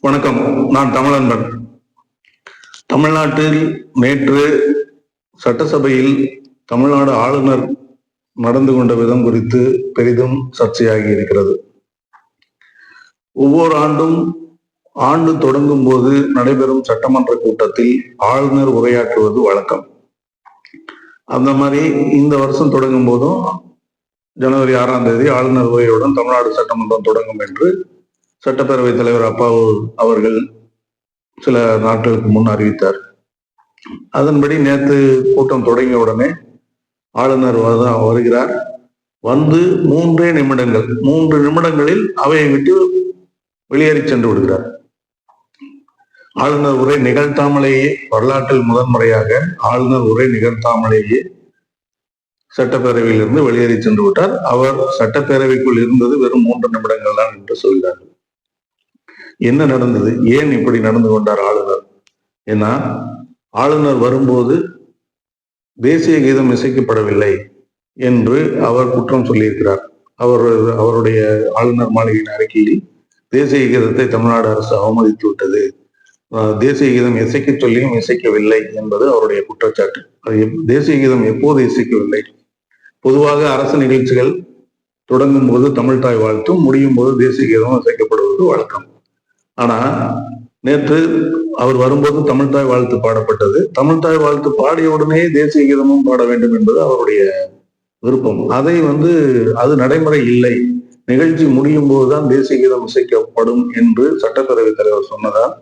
வணக்கம். நான் தமிழன்பன். தமிழ்நாட்டில் நேற்று சட்டசபையில் தமிழ்நாடு ஆளுநர் நடந்து கொண்ட விதம் குறித்து பெரிதும் சர்ச்சையாகி இருக்கிறது. ஒவ்வொரு ஆண்டு தொடங்கும் போது நடைபெறும் சட்டமன்ற கூட்டத்தில் ஆளுநர் உரையாற்றுவது வழக்கம். அந்த மாதிரி இந்த வருஷம் தொடங்கும் போதும் ஜனவரி 6ஆம் தேதி ஆளுநர் உரையுடன் தமிழ்நாடு சட்டமன்றம் தொடங்கும் என்று சட்டப்பேரவைத் தலைவர் அப்பாவு அவர்கள் சில நாட்களுக்கு முன் அறிவித்தார். அதன்படி நேற்று கூட்டம் தொடங்கிய உடனே ஆளுநர் வருகிறார். வந்து 3 நிமிடங்களில் அவையை விட்டு வெளியேறி சென்று விடுகிறார். ஆளுநர் உரை நிகழ்த்தாமலேயே, வரலாற்றில் முதன்முறையாக ஆளுநர் உரை நிகழ்த்தாமலேயே சட்டப்பேரவையிலிருந்து வெளியேறி சென்று விட்டார். அவர் சட்டப்பேரவைக்குள் இருந்தது வெறும் 3 நிமிடங்கள் தான் என்று சொல்கிறார்கள். என்ன நடந்தது? ஏன் இப்படி நடந்து கொண்டார் ஆளுநர்? ஏன்னா ஆளுநர் வரும்போது தேசிய கீதம் இசைக்கப்படவில்லை என்று அவர் குற்றம் சொல்லியிருக்கிறார். அவருடைய ஆளுநர் மாளிகையின் அறிக்கையில் தேசிய கீதத்தை தமிழ்நாடு அரசு அவமதித்து விட்டது, தேசிய கீதம் இசைக்க சொல்லியும் இசைக்கவில்லை என்பது அவருடைய குற்றச்சாட்டு. தேசிய கீதம் எப்போது இசைக்கவில்லை? பொதுவாக அரசு நிகழ்ச்சிகள் தொடங்கும் போது தமிழ் தாய் வாழ்த்தும், முடியும் போது தேசிய கீதம் இசைக்கப்படுவது வழக்கம். ஆனா நேற்று அவர் வரும்போது தமிழ்தாய் வாழ்த்து பாடப்பட்டது. தமிழ்தாய் வாழ்த்து பாடிய உடனே தேசிய கீதமும் பாட வேண்டும் என்பது அவருடைய விருப்பம். அதை அது நடைமுறை இல்லை, நிகழ்ச்சி முடியும் போதுதான் தேசிய கீதம் இசைக்கப்படும் என்று சட்டப்பேரவைத் தலைவர் சொன்னதால்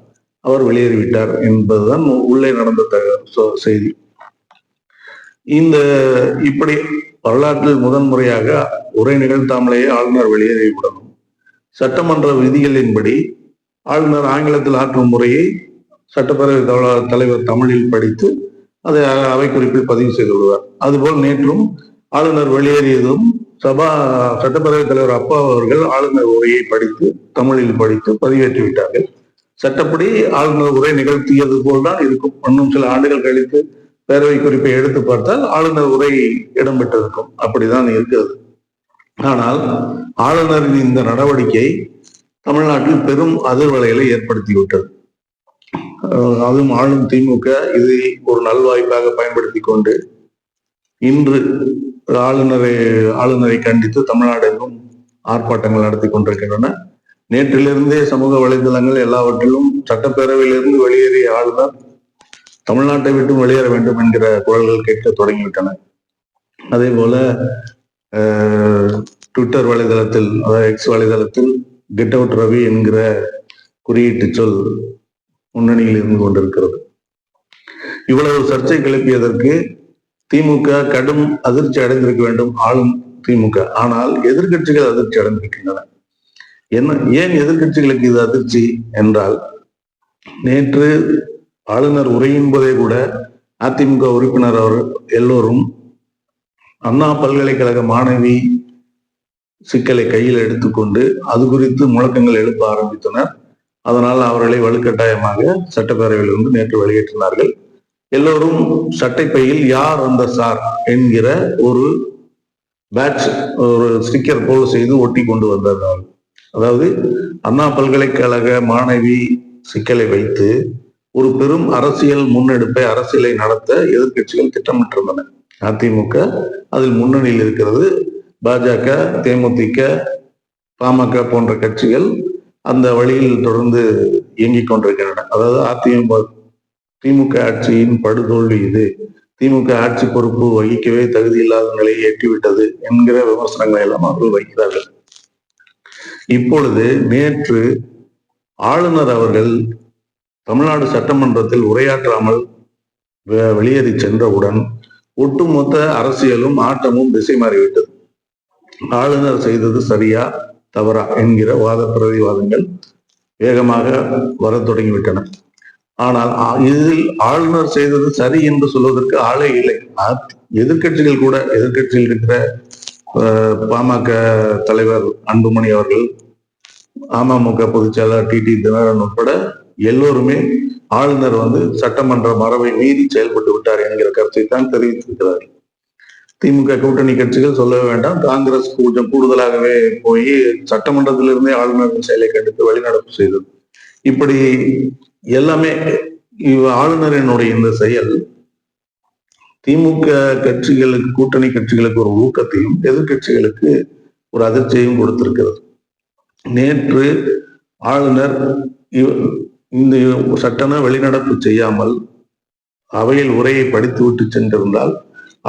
அவர் வெளியேறிவிட்டார் என்பதுதான் உள்ளே நடந்த செய்தி. இப்படி வரலாற்றில் முதன்முறையாக உரை நிகழ்த்தாமலேயே ஆளுநர் வெளியேறிவிடணும். சட்டமன்ற விதிகளின்படி ஆளுநர் ஆங்கிலத்தில் ஆற்றும் முறையை சட்டப்பேரவை தலைவர் தமிழில் படித்து அதை அவை குறிப்பில் பதிவு செய்து விடுவார். அதுபோல் நேற்றும் ஆளுநர் வெளியேறியதும் சட்டப்பேரவைத் தலைவர் அப்பா அவர்கள் ஆளுநர் உரையை படித்து தமிழில் படித்து பதிவேற்றி விட்டார்கள். சட்டப்படி ஆளுநர் உரை நிகழ்த்தியது போல்தான் இருக்கும். இன்னும் சில ஆண்டுகள் கழித்து பேரவை குறிப்பை எடுத்து பார்த்தால் ஆளுநர் உரை இடம்பெற்றிருக்கும். அப்படிதான் இருக்கிறது. ஆனால் ஆளுநரின் இந்த நடவடிக்கை தமிழ்நாட்டில் பெரும் அதிர்வலைகளை ஏற்படுத்திவிட்டது. அதுவும் ஆளும் திமுக இதை ஒரு நல்வாய்ப்பாக பயன்படுத்தி கொண்டு இன்று ஆளுநரை கண்டித்து தமிழ்நாடெங்கும் ஆர்ப்பாட்டங்கள் நடத்தி கொண்டிருக்கின்றன. நேற்றிலிருந்தே சமூக வலைதளங்கள் எல்லாவற்றிலும் சட்டப்பேரவையிலிருந்து வெளியேறிய ஆளுநர் தமிழ்நாட்டை விட்டு வெளியேற வேண்டும் என்கிற குரல்கள் கேட்க தொடங்கிவிட்டன. அதே போல ட்விட்டர் வலைதளத்தில், அதாவது எக்ஸ் வலைதளத்தில் கெட் அவுட் ரவி என்கிற குறியீட்டு சொல் முன்னணியில் இருந்து கொண்டிருக்கிறது. இவ்வளவு சர்ச்சை கிளப்பியதற்கு திமுக கடும் அதிர்ச்சி அடைந்திருக்க வேண்டும், ஆளும் திமுக. ஆனால் எதிர்கட்சிகள் அதிர்ச்சி அடைந்திருக்கின்றன. ஏன் எதிர்கட்சிகளுக்கு இது அதிர்ச்சி என்றால், நேற்று ஆளுநர் உரையின் போதே கூட அதிமுக உறுப்பினர் எல்லோரும் அண்ணா பல்கலைக்கழக மாணவி சிக்கலை கையில் எடுத்துக்கொண்டு அது குறித்து முழக்கங்கள் எழுப்ப ஆரம்பித்தனர். அதனால் அவர்களை வலுக்கட்டாயமாக சட்டப்பேரவையிலிருந்து நேற்று வெளியேற்றினார்கள். எல்லோரும் சட்டைப்பையில் யார் அந்த சார் என்கிற ஒரு பேட்ச், ஒரு ஸ்டிக்கர் போல் செய்து ஒட்டி கொண்டு வந்தார்கள். அதாவது அண்ணா பல்கலைக்கழக மாணவி சிக்கலை வைத்து ஒரு பெரும் அரசியலை நடத்த எதிர்கட்சிகள் திட்டமிட்டிருந்தன. அதிமுக அதில் முன்னணியில் இருக்கிறது. பாஜக, தேமுதிக, பாமக போன்ற கட்சிகள் அந்த வழியில் தொடர்ந்து இயங்கிக் கொண்டிருக்கின்றன. அதாவது திமுக ஆட்சியின் படுதோல்வி இது, திமுக ஆட்சி பொறுப்பு வகிக்கவே தகுதி இல்லாத நிலையை எட்டிவிட்டது என்கிற விமர்சனங்களை எல்லாம் அவர்கள் வைக்கிறார்கள். இப்பொழுது நேற்று ஆளுநர் அவர்கள் தமிழ்நாடு சட்டமன்றத்தில் உரையாற்றாமல் வெளியேறி சென்றவுடன் ஒட்டுமொத்த அரசியலும் ஆட்டமும் திசை மாறிவிட்டது. ஆளுநர் செய்தது சரியா தவறா என்கிற வாத பிரதிவாதங்கள் வேகமாக வர தொடங்கிவிட்டன. ஆனால் இதில் ஆளுநர் செய்தது சரி என்று சொல்வதற்கு ஆளே இல்லை. எதிர்கட்சிகள் கூட, எதிர்கட்சியில் இருக்கிற பாமக தலைவர் அன்புமணி அவர்கள், அமமுக பொதுச்செயலாளர் டிடி தினகரன் உட்பட எல்லோருமே ஆளுநர் சட்டமன்ற மரபை மீறி செயல்பட்டு விட்டார் என்கிற கருத்தை தான் தெரிவித்திருக்கிறார்கள். திமுக கூட்டணி கட்சிகள் சொல்லவே வேண்டாம், காங்கிரஸ் கொஞ்சம் கூடுதலாகவே போய் சட்டமன்றத்திலிருந்தே ஆளுநரின் செயலை கண்டித்து வெளிநடப்பு செய்தது. இப்படி எல்லாமே ஆளுநரினுடைய இந்த செயல் திமுக கட்சிகளுக்கு, கூட்டணி கட்சிகளுக்கு ஒரு ஊக்கத்தையும் எதிர்கட்சிகளுக்கு ஒரு அதிர்ச்சியையும் கொடுத்திருக்கிறது. நேற்று ஆளுநர் இந்த சட்டென வெளிநடப்பு செய்யாமல் அவையில் உரையை படித்துவிட்டு சென்றிருந்தால்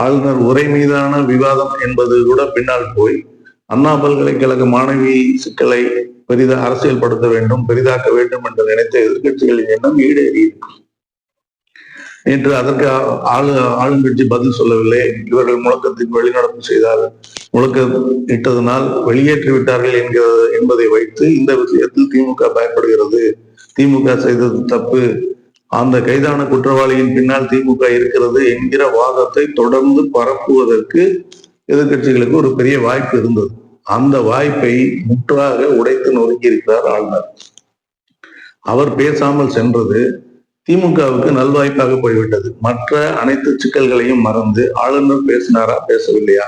ஆளுநர் உரை மீதான விவாதம் என்பது கூட பின்னால் போய் அண்ணா பல்கலைக்கழக மாணவி சிக்கலை அரசியல்படுத்த வேண்டும், பெரிதாக்க வேண்டும் என்று நினைத்த எதிர்கட்சிகளின் எண்ணம் ஈடேறியிருக்கும். நேற்று அதற்கு ஆளுங்கட்சி பதில் சொல்லவில்லை. இவர்கள் முழக்கத்தின் வெளிநடப்பு செய்தார், முழக்கம் இட்டதனால் வெளியேற்றி விட்டார்கள் என்பதை வைத்து இந்த விஷயத்தில் திமுக பயப்படுகிறது, திமுக செய்தது தப்பு, அந்த கைதான குற்றவாளியின் பின்னால் திமுக இருக்கிறது என்கிற வாதத்தை தொடர்ந்து பரப்புவதற்கு எதிர்கட்சிகளுக்கு ஒரு பெரிய வாய்ப்பு இருந்தது. அந்த வாய்ப்பை முற்றாக உடைத்து நொறுக்கி இருக்கிறார் ஆளுநர். அவர் பேசாமல் சென்றது திமுகவுக்கு நல்வாய்ப்பாக போய்விட்டது. மற்ற அனைத்து சிக்கல்களையும் மறந்து ஆளுநர் பேசினாரா பேசவில்லையா,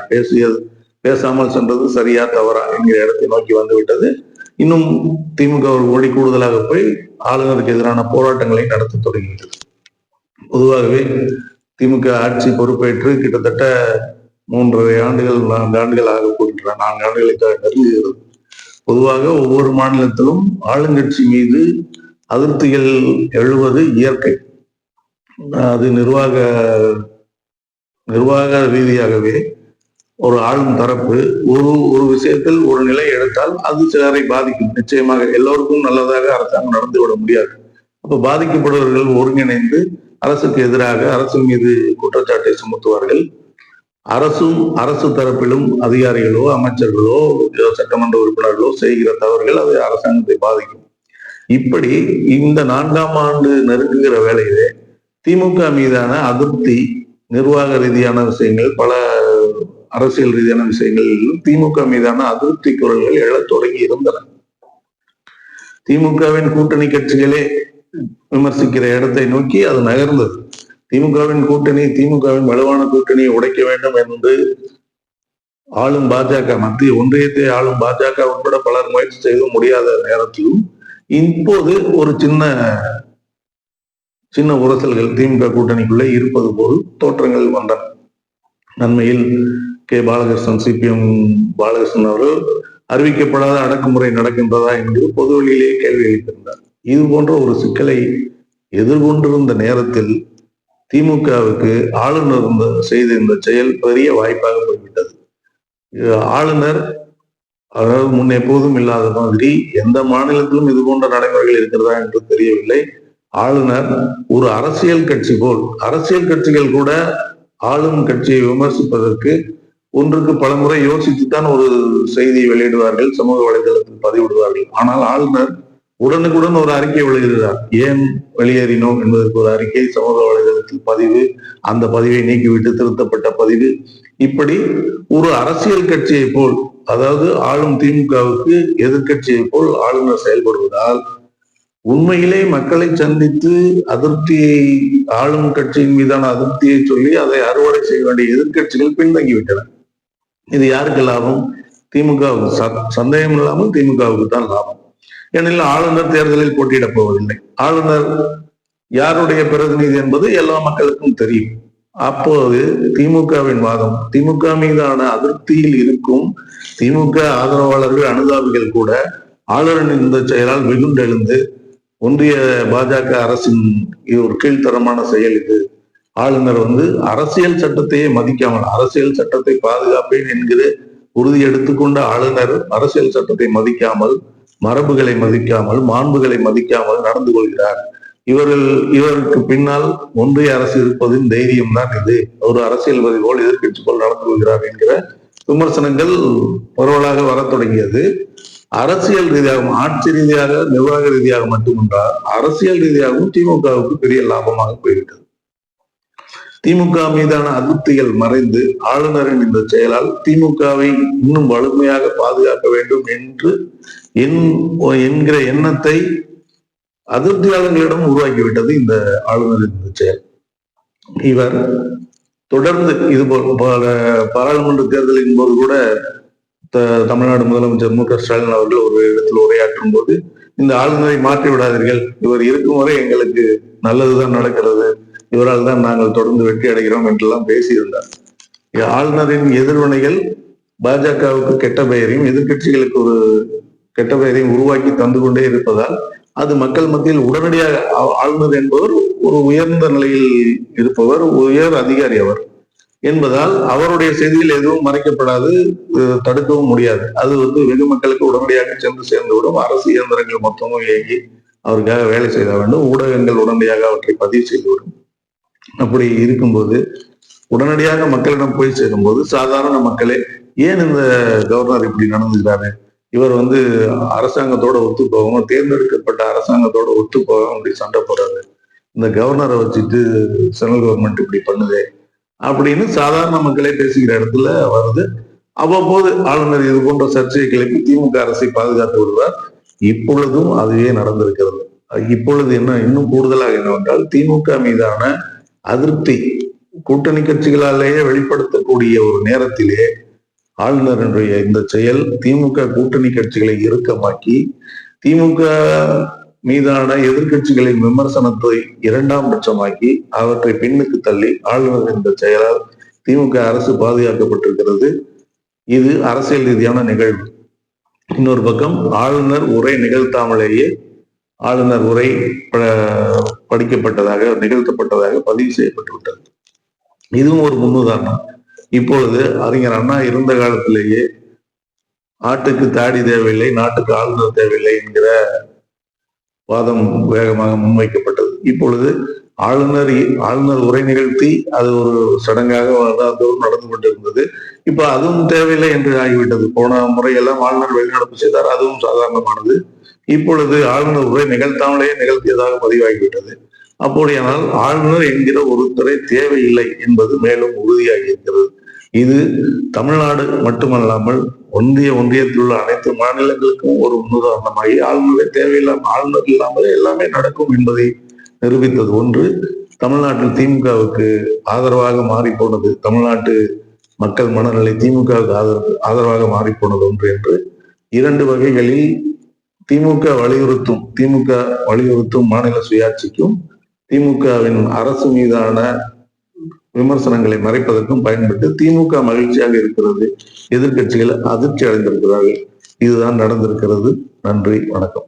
பேசாமல் சென்றது சரியா தவறா என்கிற இடத்தை நோக்கி வந்துவிட்டது. இன்னும் திமுக ஒரு கோடி கூடுதலாக போய் ஆளுநருக்கு எதிரான போராட்டங்களை நடத்த தொடங்கிவிட்டது. பொதுவாகவே திமுக ஆட்சி பொறுப்பேற்று கிட்டத்தட்ட 3.5 ஆண்டுகள் 4 ஆண்டுகள் ஆக போகின்றன, 4 ஆண்டுகளை நெருங்குகிறது. பொதுவாக ஒவ்வொரு மாநிலத்திலும் ஆளுங்கட்சி மீது அதிருப்திகள் எழுவது இயற்கை. அது நிர்வாக ரீதியாகவே ஒரு ஆளும் தரப்பு ஒரு விஷயத்தில் ஒரு நிலை எடுத்தால் அது சிலரை பாதிக்கும். நிச்சயமாக எல்லோருக்கும் நல்லதாக அரசாங்கம் நடந்து விட முடியாது. அப்ப பாதிக்கப்படுபவர்கள் ஒருங்கிணைந்து அரசுக்கு எதிராக அரசு மீது குற்றச்சாட்டை சுமத்துவார்கள். அரசு தரப்பிலும் அதிகாரிகளோ அமைச்சர்களோ சட்டமன்ற உறுப்பினர்களோ செய்கிற தவறுகள் அது அரசாங்கத்தை பாதிக்கும். இப்படி இந்த 4ஆம் ஆண்டு நெருங்குகிற வேளையிலே திமுக மீதான அதிருப்தி, நிர்வாக ரீதியான விஷயங்கள், பல அரசியல் ரீதியான விஷயங்களிலும் திமுக மீதான அதிருப்தி குரல்கள் எழத் தொடங்கி இருந்தன. திமுகவின் கூட்டணி கட்சிகளே விமர்சிக்கிற இடத்தை நோக்கி அது நகர்ந்தது. திமுகவின் வலுவான கூட்டணியை உடைக்க வேண்டும் என்று ஆளும் பாஜக, மத்திய ஒன்றியத்தை ஆளும் பாஜக உட்பட பலர் முயற்சி செய்து முடியாத நேரத்திலும் இப்போது ஒரு சின்ன உரசல்கள் திமுக கூட்டணிக்குள்ளே இருப்பது போல் தோற்றங்கள் வந்தன. நன்மையில் பாலகிருஷ்ணன், சிபிஎம் பாலகிருஷ்ணன் அவர்கள் அறிவிக்கப்படாத அடக்குமுறை நடக்கின்றதா என்று பொது வழியிலேயே கேள்வி எழுப்பியிருந்தார். இது போன்ற ஒரு சிக்கலை எதிர்கொண்டிருந்த நேரத்தில் திமுகவுக்கு ஆளுநர் செய்த இந்த செயல் பெரிய வாய்ப்பாக போய்விட்டது. ஆளுநர், அதாவது முன் எப்போதும் இல்லாத மாதிரி எந்த மாநிலத்திலும் இது போன்ற நடைமுறைகள் இருக்கிறதா என்று தெரியவில்லை. ஆளுநர் ஒரு அரசியல் கட்சி போல், அரசியல் கட்சிகள் கூட ஆளும் கட்சியை விமர்சிப்பதற்கு ஒன்றுக்கு பல முறை யோசித்துத்தான் ஒரு செய்தியை வெளியிடுவார்கள், சமூக வலைதளத்தில் பதிவிடுவார்கள். ஆனால் ஆளுநர் உடனுக்குடன் ஒரு அறிக்கை வெளியிடுகிறார். ஏன் வெளியேறினோம் என்பதற்கு ஒரு அறிக்கை, சமூக வலைதளத்தில் பதிவு, அந்த பதிவை நீக்கிவிட்டு திருத்தப்பட்ட பதிவு, இப்படி ஒரு அரசியல் கட்சியை போல், அதாவது ஆளும் திமுகவுக்கு எதிர்கட்சியை போல் ஆளுநர் செயல்படுவதால் உண்மையிலே மக்களை சந்தித்து அதிருப்தியை, ஆளும் கட்சியின் மீதான அதிருப்தியை சொல்லி அதை அறுவடை செய்ய வேண்டிய எதிர்கட்சிகள் பின்தங்கிவிட்டன. இது யாருக்கு லாபம்? திமுகவுக்கு. சந்தேகம் இல்லாமல் திமுகவுக்கு தான் லாபம். ஏனெனில் ஆளுநர் தேர்தலில் போட்டியிடப் போவதில்லை. ஆளுநர் யாருடைய பிரதிநிதி என்பது எல்லா மக்களுக்கும் தெரியும். அப்போது திமுகவின் வாதம், திமுக மீதான அதிருப்தியில் இருக்கும் திமுக ஆதரவாளர்கள், அனுதாபிகள் கூட ஆளுநரின் இந்த செயலால் வெகுண்டெழுந்து ஒன்றிய பாஜக அரசின் ஒரு கீழ்த்தரமான செயல் இது, ஆளுநர் அரசியல் சட்டத்தையே மதிக்காமல், அரசியல் சட்டத்தை பாதுகாப்பேன் என்கிற உறுதி எடுத்துக்கொண்ட ஆளுநர் அரசியல் சட்டத்தை மதிக்காமல், மரபுகளை மதிக்காமல், மாண்புகளை மதிக்காமல் நடந்து கொள்கிறார். இவருக்கு பின்னால் ஒன்றிய அரசு இருப்பதின் தைரியம் தான் இது, ஒரு அரசியல்வாதி போல் எதிர்கட்சி போல் நடந்து கொள்கிறார் என்கிற விமர்சனங்கள் பரவலாக வர தொடங்கியது. அரசியல் ரீதியாகவும், ஆட்சி ரீதியாக, நிர்வாக ரீதியாக மட்டுமன்றால் அரசியல் ரீதியாகவும் திமுகவுக்கு பெரிய லாபமாக போய்விட்டது. திமுக மீதான அதிருப்திகள் மறைந்து ஆளுநரின் இந்த செயலால் திமுகவை இன்னும் வலிமையாக பாதுகாக்க வேண்டும் என்று என்கிற எண்ணத்தை அதிருப்தியாளர்களிடம் உருவாக்கிவிட்டது இந்த ஆளுநரின் இந்த செயல். இவர் தொடர்ந்து இதுபோல் பாராளுமன்ற தேர்தலின் போது கூட தமிழ்நாடு முதலமைச்சர் மு.க. ஸ்டாலின் அவர்கள் ஒரு இடத்தில் உரையாற்றும் போது இந்த ஆளுநரை மாற்றி விடாதீர்கள், இவர் இருக்கும் வரை எங்களுக்கு நல்லதுதான் நடக்கிறது, இவரால் தான் நாங்கள் தொடர்ந்து வெற்றி அடைகிறோம் என்றெல்லாம் பேசியிருந்தார். ஆளுநரின் எதிர்வினைகள் பாஜகவுக்கு கெட்ட பெயரையும் எதிர்கட்சிகளுக்கு ஒரு கெட்ட பெயரையும் உருவாக்கி தந்து கொண்டே இருப்பதால் அது மக்கள் மத்தியில் உடனடியாக ஆளுநர் என்பவர் ஒரு உயர்ந்த நிலையில் இருப்பவர், உயர் அதிகாரி அவர் என்பதால் அவருடைய செய்தியில் எதுவும் மறைக்கப்படாது, தடுக்கவும் முடியாது. அது வெகு மக்களுக்கு உடனடியாக சென்று சேர்ந்துவிடும். அரசு இயந்திரங்கள் மொத்தமும் இயங்கி அவருக்காக வேலை செய்த வேண்டும். ஊடகங்கள் உடனடியாக அவற்றை பதிவு செய்துவிடும். அப்படி இருக்கும்போது உடனடியாக மக்களிடம் போய் சேரும்போது சாதாரண மக்களே ஏன் இந்த கவர்னர் இப்படி நடந்துக்கிறாரு, இவர் அரசாங்கத்தோட ஒத்து போகாம, தேர்ந்தெடுக்கப்பட்ட அரசாங்கத்தோட ஒத்து போகாம இப்படி சண்டை போடுறாரு, இந்த கவர்னரை வச்சுட்டு சென்ட்ரல் கவர்மெண்ட் இப்படி பண்ணுதே அப்படின்னு சாதாரண மக்களே பேசுகிற இடத்துல வருது. அவ்வப்போது ஆளுநர் இது போன்ற சர்ச்சையை கிளப்பி திமுக அரசை பாதுகாத்து விடுவார். இப்பொழுதும் அதுவே நடந்திருக்கிறது. இப்பொழுது இன்னும் கூடுதலாக என்னவென்றால், திமுக மீதான அதிருப்தி கூட்டணி கட்சிகளாலேயே வெளிப்படுத்தக்கூடிய ஒரு நேரத்திலே ஆளுநருடைய இந்த செயல் திமுக கூட்டணி கட்சிகளை இறுக்கமாக்கி, திமுக மீதான எதிர்கட்சிகளின் விமர்சனத்தை இரண்டாம் பட்சமாக்கி அவற்றை பின்னுக்கு தள்ளி ஆளுநர் இந்த செயலால் திமுக அரசு பாதுகாக்கப்பட்டிருக்கிறது. இது அரசியல் ரீதியான நிகழ்வு. இன்னொரு பக்கம் ஆளுநர் உரை நிகழ்த்தாமலேயே ஆளுநர் உரை நிகழ்த்தப்பட்டதாக பதிவு செய்யப்பட்டு விட்டது. இதுவும் ஒரு முன்னுதாரணம். இப்பொழுது அறிஞர் அண்ணா இருந்த காலத்திலேயே ஆட்டுக்கு தாடி தேவையில்லை, நாட்டுக்கு ஆளுநர் தேவையில்லை என்கிற வாதம் வேகமாக முன்வைக்கப்பட்டது. இப்பொழுது ஆளுநர் உரை நிகழ்த்தி அது ஒரு சடங்காக நடந்து கொண்டிருந்தது. இப்ப அதுவும் தேவையில்லை என்று ஆகிவிட்டது. போன முறையெல்லாம் ஆளுநர் வெளிநடப்பு செய்தார், அதுவும் சாதாரணமானது. இப்பொழுது ஆளுநர் உரை நிகழ்த்தாமலேயே நிகழ்த்தியதாக பதிவாகிவிட்டது. அப்படியானால் ஆளுநர் என்கிற ஒருத்தரை தேவையில்லை என்பது மேலும் உறுதியாகி இருக்கிறது. இது தமிழ்நாடு மட்டுமல்லாமல் ஒன்றியத்தில் உள்ள அனைத்து மாநிலங்களுக்கும் ஒரு முன்னுதாரணமாகி ஆளுநரை தேவையில்லாமல், ஆளுநர் இல்லாமலே எல்லாமே நடக்கும் என்பதை நிரூபித்தது. ஒன்று, தமிழ்நாட்டில் திமுகவுக்கு ஆதரவாக மாறி போனது, தமிழ்நாட்டு மக்கள் மனநிலை திமுகவுக்கு ஆதரவாக மாறி போனது ஒன்று என்று. இரண்டு வகைகளில் திமுக வலியுறுத்தும் மாநில சுயாட்சிக்கும் திமுகவின் அரசு மீதான விமர்சனங்களை மறைப்பதற்கும் பயன்பட்டு திமுக மகிழ்ச்சியாக இருக்கிறது, எதிர்கட்சிகள் அதிர்ச்சி அடைந்திருக்கிறார்கள். இதுதான் நடந்திருக்கிறது. நன்றி, வணக்கம்.